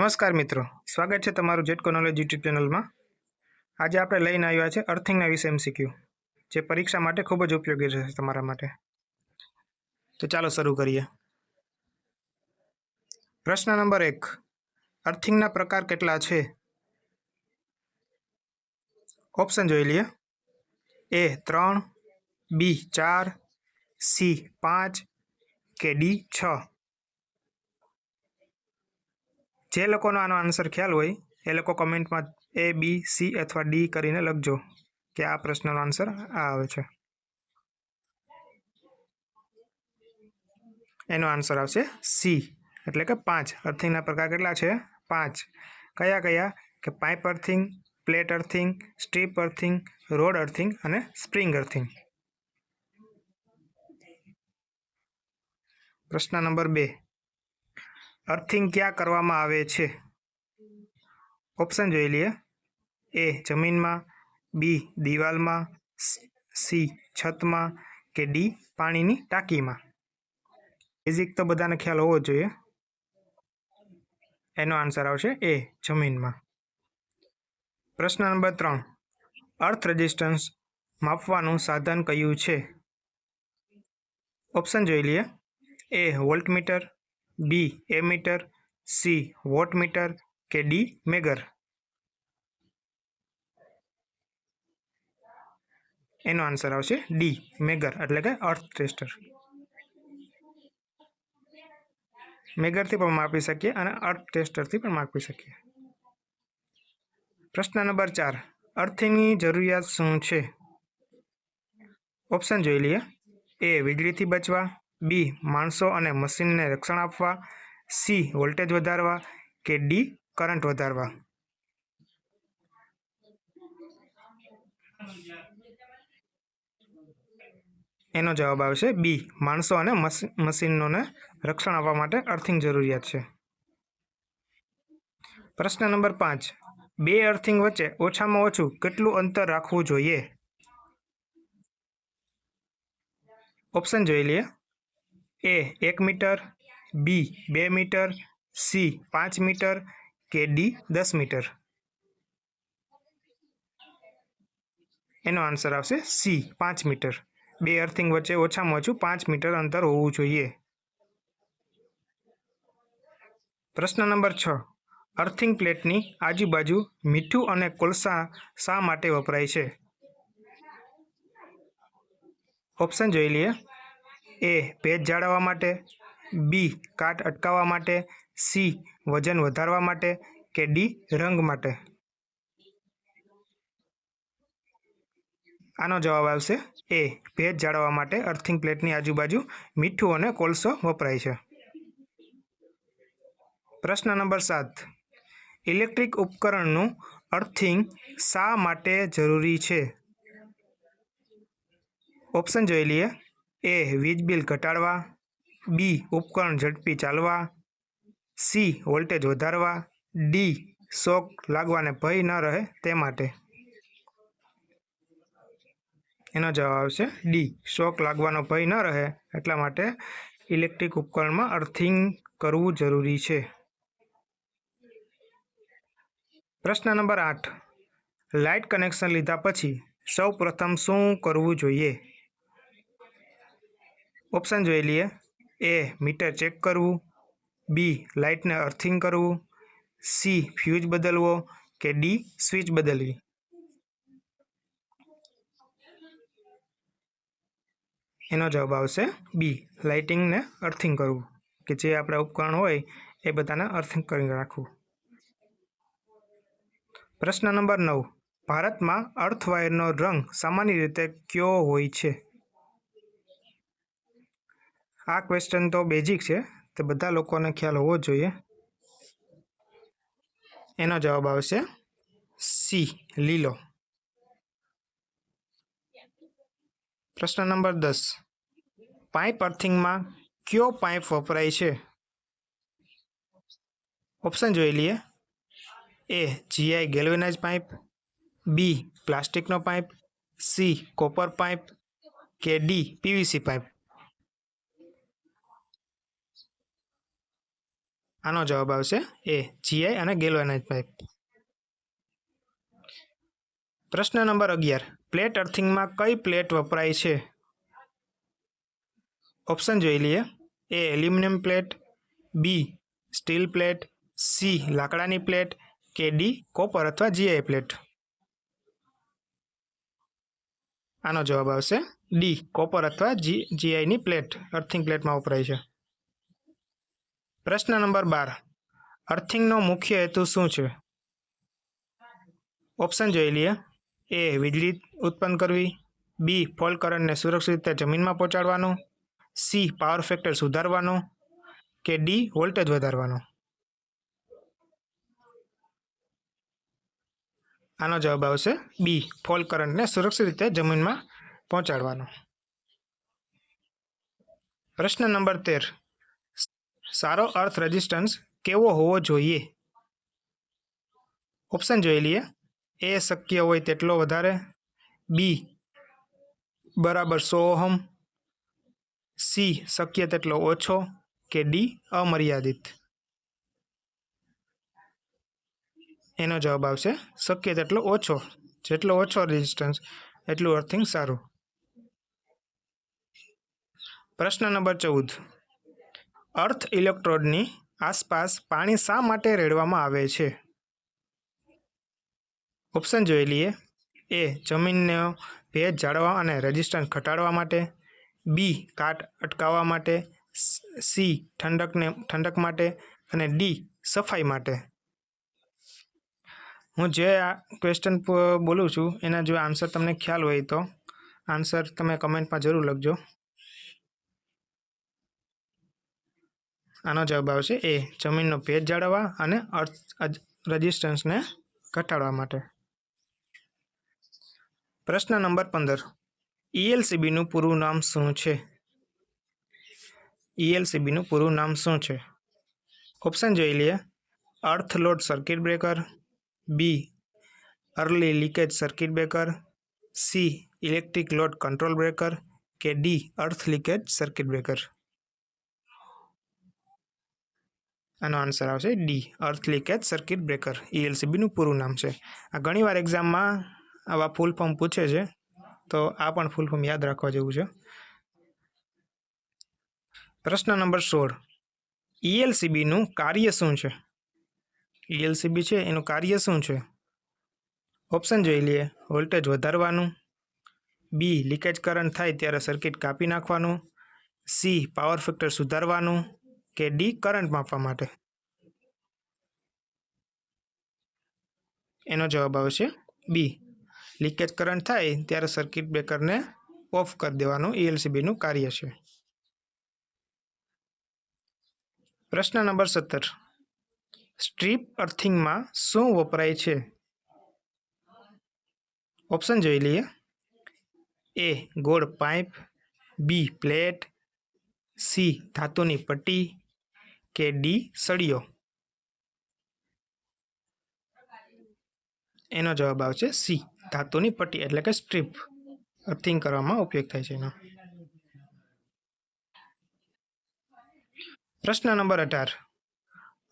નમસ્કાર મિત્રો, સ્વાગત છે તમારું જેટકો નોલેજ યુટ્યુબ ચેનલમાં। આજે આપણે લઈને આવ્યા છે અર્થિંગના વિશે MCQ, જે પરીક્ષા માટે ખૂબ જ ઉપયોગી રહેશે તમારા માટે। તો ચાલો શરૂ કરીએ। પ્રશ્ન નંબર 1, અર્થિંગના પ્રકાર કેટલા છે? ઓપ્શન જોઈ લઈએ। A 3, B 4, C 5 કે D 6। જે લોકોનો આનો આન્સર ખ્યાલ હોય એ લોકો કમેન્ટમાં A, B, C અથવા D કરીને લખજો કે આ પ્રશ્નનો આન્સર આ આવે છે। એનો આન્સર આવશે C, એટલે કે 5। અર્થિંગના પ્રકાર કેટલા છે? 5। કયા કયા? કે pipe earthing, plate earthing, strip earthing, road earthing અને સ્પ્રિંગ અર્થિંગ। પ્રશ્ન નંબર 2, અર્થિંગ ક્યાં કરવામાં આવે છે? ઓપ્શન જોઈ લઈએ। A જમીનમાં, B દિવાલમાં, C છતમાં કે D પાણીની ટાંકીમાં। બેઝિક તો બધાને ખ્યાલ હોવો જોઈએ। એનો આન્સર આવશે A જમીનમાં। પ્રશ્ન નંબર 3, અર્થ રેઝિસ્ટન્સ માપવાનું સાધન કયું છે? ઓપ્શન જોઈ લઈએ। A voltmeter, B ammeter, C wattmeter કે D મેગર। એનો આન્સર આવશે D મેગર, એટલે કે અર્થ ટેસ્ટર। મેગરથી પણ માપી શકીએ અને અર્થ ટેસ્ટરથી પણ માપી શકીએ। પ્રશ્ન નંબર 4, અર્થિંગની જરૂરિયાત શું છે? ઓપ્શન જોઈ લઈએ। A વીજળીથી બચવા, B માણસો અને મશીનને રક્ષણ આપવા, C વોલ્ટેજ વધારવા કે D કરંટ વધારવા। એનો જવાબ આવશે B માણસો અને મશીનોને રક્ષણ આપવા માટે અર્થિંગ જરૂરિયાત છે। પ્રશ્ન નંબર 5, બે અર્થિંગ વચ્ચે ઓછામાં ઓછું કેટલું અંતર રાખવું જોઈએ? ઓપ્શન જોઈ લઈએ। A 1 metre, B 2 metre, C 5 metre કે D 10 મીટર। એનો આન્સર આવશે C 5 મીટર। બે અર્થિંગ વચ્ચે ઓછામાં ઓછું 5 મીટર અંતર હોવું જોઈએ। પ્રશ્ન નંબર 6, અર્થિંગ પ્લેટની આજુબાજુ મીઠું અને કોલસા શા માટે વપરાય છે? ઓપ્શન જોઈ લઈએ। A ભેજ જાળવવા માટે, B કાટ અટકાવવા માટે, C વજન વધારવા માટે કે D રંગ માટે। આનો જવાબ આવશે A ભેજ જાળવવા માટે અર્થિંગ પ્લેટની આજુબાજુ મીઠું અને કોલસો વપરાય છે। પ્રશ્ન નંબર 7, ઇલેક્ટ્રિક ઉપકરણનું અર્થિંગ શા માટે જરૂરી છે? ઓપ્શન જોઈ લઈએ। A વીજ બિલ ઘટાડવા, B ઉપકરણ ઝડપી ચાલવા, C વોલ્ટેજ વધારવા, D શોક લાગવાને ભય ન રહે તે માટે। એનો જવાબ આવશે D શોક લાગવાનો ભય ન રહે એટલા માટે ઇલેક્ટ્રિક ઉપકરણમાં અર્થિંગ કરવું જરૂરી છે। પ્રશ્ન નંબર 8, લાઇટ કનેક્શન લીધા પછી સૌ પ્રથમ શું કરવું જોઈએ? ઓપ્શન જોઈ લઈએ। A મીટર ચેક કરવું, B લાઇટને અર્થિંગ કરવું, C ફ્યુઝ બદલવો કે D સ્વિચ બદલવી। એનો જવાબ આવશે B લાઇટિંગને અર્થિંગ કરવું, કે જે આપણા ઉપકરણ હોય એ બધાને અર્થિંગ કરી રાખવું। પ્રશ્ન નંબર 9, ભારતમાં અર્થવાયરનો રંગ સામાન્ય રીતે કયો હોય છે? આ ક્વેશ્ચન તો બેઝિક છે, તે બધા લોકોને ખ્યાલ હોવો જોઈએ। એનો જવાબ આવશે C લીલો। પ્રશ્ન નંબર 10, પાઇપ અર્થિંગમાં કયો પાઇપ વપરાય છે? ઓપ્શન જોઈ લઈએ। A GI galvanize pipe, B પ્લાસ્ટિકનો પાઇપ, C કોપર પાઇપ કે D PVC પાઇપ। આનો જવાબ આવશે એ જીઆઈ અને ગેલ્વેનાઇઝ પાઇપ. પ્રશ્ન નંબર 11. પ્લેટ અર્થિંગમાં કઈ પ્લેટ વપરાય છે? ઓપ્શન જોઈ લઈએ. A aluminium plate, B steel plate, C લાકડાની પ્લેટ કે ડી કોપર અથવા જીઆઈ પ્લેટ. આનો જવાબ આવશે ડી કોપર અથવા જીઆઈની પ્લેટ અર્થિંગ પ્લેટમાં વપરાય છે. પ્રશ્ન નંબર 12. અર્થિંગનો મુખ્ય હેતુ શું છે? ઓપ્શન જોઈ લઈએ. એ વીજળી ઉત્પન્ન કરવી, બી ફોલ્ટ કરંટને સુરક્ષિત રીતે જમીનમાં પહોંચાડવાનો, સી પાવર ફેક્ટર સુધારવાનો કે ડી વોલ્ટેજ વધારવાનો. આનો જવાબ આવશે બી ફોલ્ટ કરંટને સુરક્ષિત રીતે જમીનમાં પહોંચાડવાનો. પ્રશ્ન નંબર 13. સારો અર્થ રેઝિસ્ટન્સ કેવો હોવો જોઈએ? ઓપ્શન જોઈ લઈએ. એ શક્ય હોય તેટલો વધારે, બી બરાબર 100 ઓહમ, સી શક્ય તેટલો ઓછો કે ડી અમર્યાદિત. એનો જવાબ આવશે શક્ય તેટલો ઓછો. જેટલો ઓછો રેઝિસ્ટન્સ એટલું અર્થિંગ સારું. પ્રશ્ન નંબર 14. અર્થ ઇલેક્ટ્રોડની આસપાસ પાણી શા માટે રેડવામાં આવે છે? ઓપ્શન જોઈ લઈએ. એ જમીનનો ભેજ જાળવવા અને રેઝિસ્ટન્સ ઘટાડવા માટે, બી કાટ અટકાવવા માટે, સી ઠંડક માટે અને ડી સફાઈ માટે. હું જે આ ક્વેશ્ચન બોલું છું એના જો આન્સર તમને ખ્યાલ હોય તો આન્સર તમે કમેન્ટમાં જરૂર લખજો. આનો જવાબ આવશે એ જમીનનો ભેજ જાળવવા અને રેઝિસ્ટન્સને ઘટાડવા માટે. પ્રશ્ન નંબર 15. ઈએલસીબીનું પૂરું નામ શું છે? ઈએલસીબીનું પૂરું નામ શું છે? ઓપ્શન જોઈ લઈએ. Earth load circuit breaker, B early leakage circuit breaker, C electric load control breaker કે D earth leakage circuit breaker. આનો આન્સર આવશે D earth leakage circuit breaker. ઈએલસીબીનું પૂરું નામ છે. આ ઘણીવાર એક્ઝામમાં આવા ફૂલ ફોર્મ પૂછે છે, તો આ પણ ફૂલ ફોર્મ યાદ રાખવા જેવું છે. પ્રશ્ન નંબર 16. ઈએલસીબીનું કાર્ય શું છે? ઈએલસીબી છે એનું કાર્ય શું છે? ઓપ્શન જોઈ લઈએ. વોલ્ટેજ વધારવાનું, બી લીકેજ કરંટ થાય ત્યારે સર્કિટ કાપી નાખવાનું, સી પાવર ફેક્ટર સુધારવાનું કે ડી કરંટ માપવા માટે. એનો જવાબ આવશે બી લીકેજ કરંટ થાય ત્યારે સર્કિટ બ્રેકરને ઓફ કરી દેવાનું ઈએલસીબીનું કાર્ય છે. પ્રશ્ન નંબર 17. સ્ટ્રીપ અર્થિંગમાં શું વપરાય છે? ઓપ્શન જોઈ લઈએ. એ ગોળ પાઇપ, બી પ્લેટ, સી ધાતુની પટ્ટી કે ડી સળિયો. એનો જવાબ આવશે સી ધાતુની પટ્ટી એટલે કે સ્ટ્રીપ અર્થિંગ કરવામાં ઉપયોગ થાય છે એનો. પ્રશ્ન નંબર 18.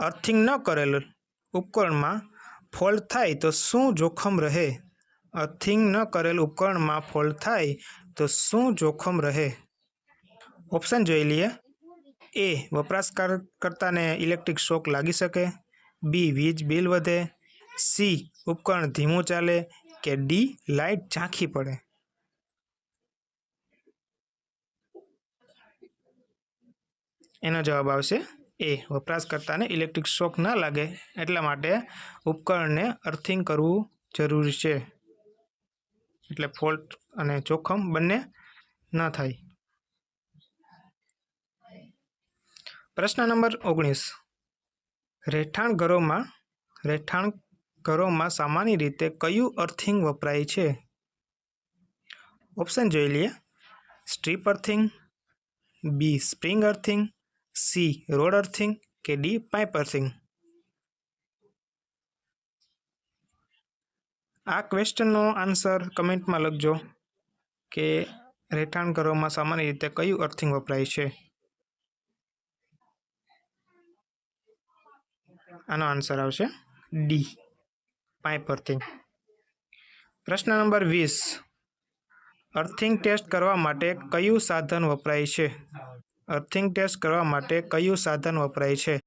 અર્થિંગ ન કરેલ ઉપકરણમાં ફોલ્ટ થાય તો શું જોખમ રહે? અર્થિંગ ન કરેલ ઉપકરણમાં ફોલ્ટ થાય તો શું જોખમ રહે? ઓપ્શન જોઈ લઈએ. એ વપરાશકર્તાને ઇલેક્ટ્રિક શોક લાગી શકે, બી વીજ બિલ વધે, સી ઉપકરણ ધીમું ચાલે કે ડી લાઇટ ઝાંખી પડે. એનો જવાબ આવશે એ વપરાશકર્તાને ઇલેક્ટ્રિક શોક ના લાગે એટલા માટે ઉપકરણને અર્થિંગ કરવું જરૂરી છે, એટલે ફોલ્ટ અને જોખમ બંને ન થાય. પ્રશ્ન નંબર 19. રહેઠાણ ઘરોમાં સામાન્ય રીતે કયું અર્થિંગ વપરાય છે? ઓપ્શન જોઈ લઈએ. Strip earthing, B spring earthing, C rod earthing કે ડી પાઇપ અર્થિંગ. આ ક્વેશ્ચનનો આન્સર કમેન્ટમાં લખજો કે રહેઠાણ ઘરોમાં સામાન્ય રીતે કયું અર્થિંગ વપરાય છે. આનો આન્સર આવશે ડી, પાઇપ અર્થિંગ. પ્રશ્ન નંબર 20. અર્થિંગ ટેસ્ટ કરવા માટે કયું સાધન વપરાય છે? અર્થિંગ ટેસ્ટ કરવા માટે કયું સાધન વપરાય છે?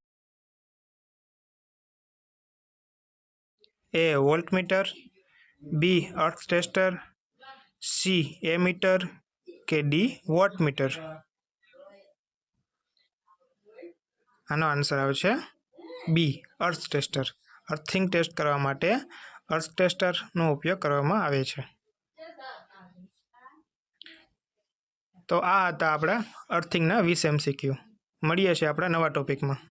એ વોલ્ટમીટર, બી અર્થ ટેસ્ટર, સી એમીટર કે ડી વોટમીટર? આનો આન્સર આવશે બી અર્થ ટેસ્ટર. અર્થિંગ ટેસ્ટ કરવા માટે અર્થ ટેસ્ટરનો ઉપયોગ કરવામાં આવે છે. તો આ હતા આપણા અર્થિંગના 20 MCQ. મળીએ છીએ આપણા નવા ટોપિકમાં.